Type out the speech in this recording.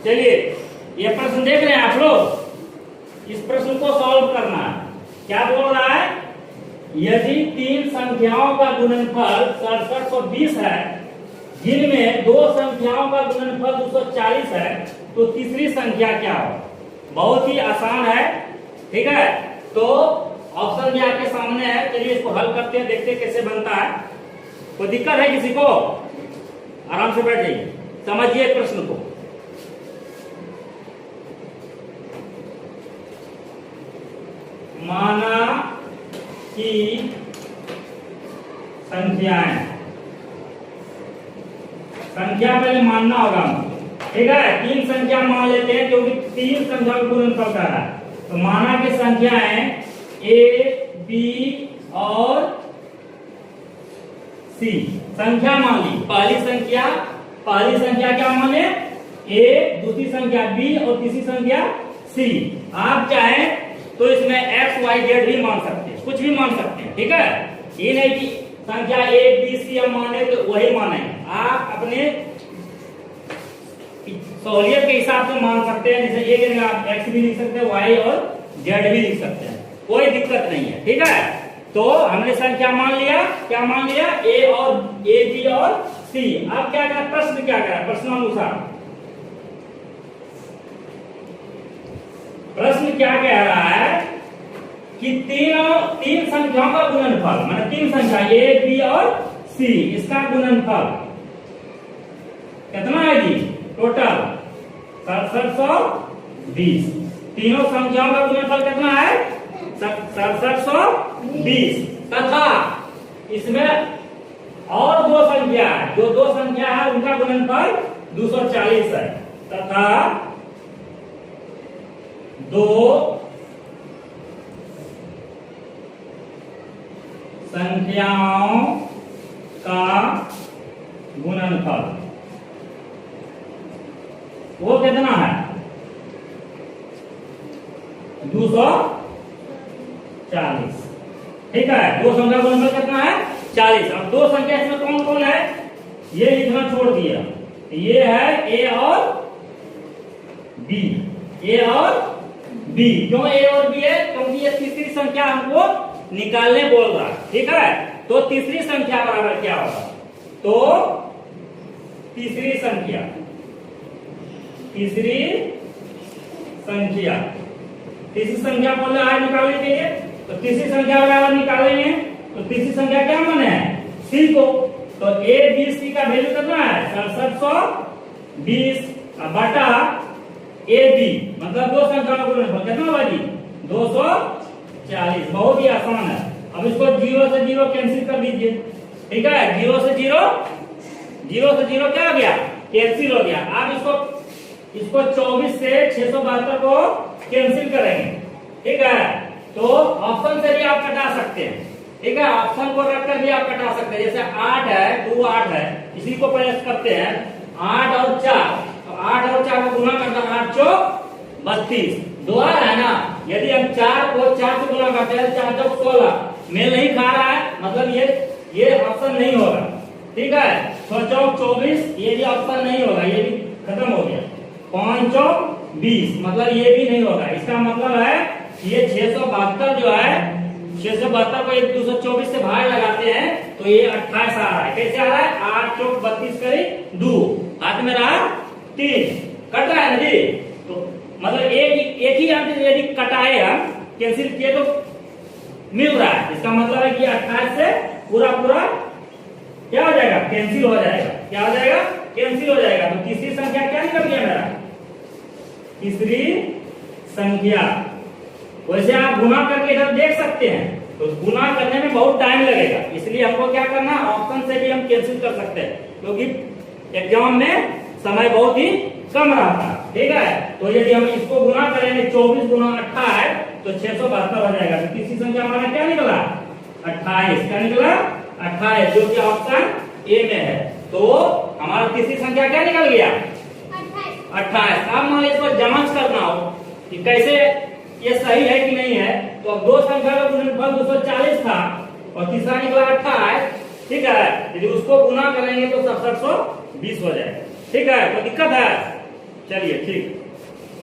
चलिए ये प्रश्न देख रहे हैं आप लोग, इस प्रश्न को सॉल्व करना है। क्या बोल रहा है, यदि तीन संख्याओं का गुणनफल 6720 है, जिनमें दो संख्याओं का गुणनफल 240 है, तो तीसरी संख्या क्या हो। बहुत ही आसान है, ठीक है। तो ऑप्शन भी आपके सामने है, चलिए इसको हल करते हैं, देखते हैं कैसे बनता है। कोई दिक्कत है किसी को? आराम से बैठ जाइए, समझिए प्रश्न को। माना कि संख्याएं, संख्या पहले मानना होगा हमको, ठीक है। तीन संख्या मान लेते हैं क्योंकि तीन संख्या का गुणनफल कर रहा है। तो माना कि संख्याएं ए, बी और सी संख्या मान ली। पहली संख्या क्या माने, ए, दूसरी संख्या बी और तीसरी संख्या सी। आप चाहें तो इसमें एक्स वाई जेड भी मान सकते हैं, कुछ भी मान सकते हैं, ठीक है। ये नहीं कि संख्या ए बी सी हम माने तो वही माने, आप अपने सहूलियत के हिसाब से मान सकते हैं। जैसे ये जगह आप एक्स भी लिख सकते हैं, वाई और जेड भी लिख सकते हैं, कोई दिक्कत नहीं है, ठीक है। तो हमने संख्या मान लिया, क्या मान लिया, ए बी और सी। अब क्या करा, प्रश्न क्या करा, प्रश्नानुसार प्रश्न क्या कह रहा है कि तीन संख्याओं का गुणनफल, मतलब तीन संख्या ए बी और सी, इसका गुणनफल कितना है जी, टोटल 6720। तीनों संख्याओं का गुणनफल कितना है, 6720, तथा इसमें और दो संख्या है, जो दो संख्या है उनका गुणनफल 240 है, तथा दो संख्याओं का गुणनफल वो कितना है, 240, ठीक है। दो संख्या का गुणनफल कितना है, 40। अब दो संख्या इसमें कौन कौन है, ये लिखना छोड़ दिया, ये है ए और बी, ए और बी। क्यों ए और बी है, क्योंकि ये तीसरी संख्या हमको निकालने बोल रहा है, ठीक है। तो तीसरी संख्या बराबर क्या होगा, तो तीसरी संख्या बोल रहा है निकालने के लिए, तो तीसरी संख्या बराबर निकालेंगे। तो तीसरी संख्या क्या माने है, सी को। तो ए बी सी का वैल्यू कितना है, 6720 बटा ए बी, मतलब दो संख्या का गुणनफल कितना होगा जी, 240। बहुत ही आसान है। अब इसको 0 से 0 कैंसिल कर दीजिए, ठीक है। 0 से 0 क्या हो गया, कैंसिल हो गया। आप इसको 24 से 672 को कैंसिल करेंगे, ठीक है। तो ऑप्शन से भी आप कटा सकते हैं, ठीक है। ऑप्शन को रखकर भी आप कटा सकते हैं। जैसे 8 है, 2 8 है, इसी को प्रयास करते हैं, 8 और 4, तो 8 और 4 को गुना करता है, 8 चौक 32, दोबारा है ना। यदि हम 4 को 4 से गुना करते हैं, 4 चौक 16, मेल नहीं खा रहा है, मतलब ये ऑप्शन नहीं होगा, ठीक है। 6 चौक 24, ये भी ऑप्शन नहीं होगा, ये भी खत्म हो गया। 5 चौक 20, मतलब ये भी नहीं होगा। इसका मतलब है ये 672 जो है, 672 को 224 से भाग लगाते हैं तो ये 28 आ रहा है। कैसे आ रहा है, 8 चौक 32 करी 2, हाथ में रहा 3, कट रहा है ना जी। तो मतलब एक ही अंक यदि कटाए हम, कैंसिल किए तो मिल रहा है, इसका मतलब है कि 28 से पूरा क्या हो जाएगा, कैंसिल हो जाएगा। क्या हो जाएगा, कैंसिल हो जाएगा। तो तीसरी संख्या क्या निकल गया मेरा, तीसरी संख्या। वैसे आप गुना करके इधर देख सकते हैं, तो गुना करने में बहुत टाइम लगेगा, इसलिए हमको क्या करना, ऑप्शन से भी हम कैंसिल कर सकते हैं, क्योंकि एग्जाम में समय बहुत ही कम रहता है, ठीक है। तो यदि हम इसको गुना करेंगे 24 गुना 28 तो 672 हो जाएगा। तो तीसरी संख्या हमारा क्या निकला, 28, क्या निकला 28, जो कि ऑप्शन ए में है। तो हमारा तीसरी संख्या क्या निकल गया, 28। अब मान लीजिए इसको जांच करना हो कि कैसे ये सही है कि नहीं है, तो अब दो संख्या का गुणनफल 240 था और तीसरा निकला 28, ठीक है। यदि उसको गुना करेंगे तो 6720 हो जाएगा, ठीक है। तो दिक्कत है, चलिए ठीक।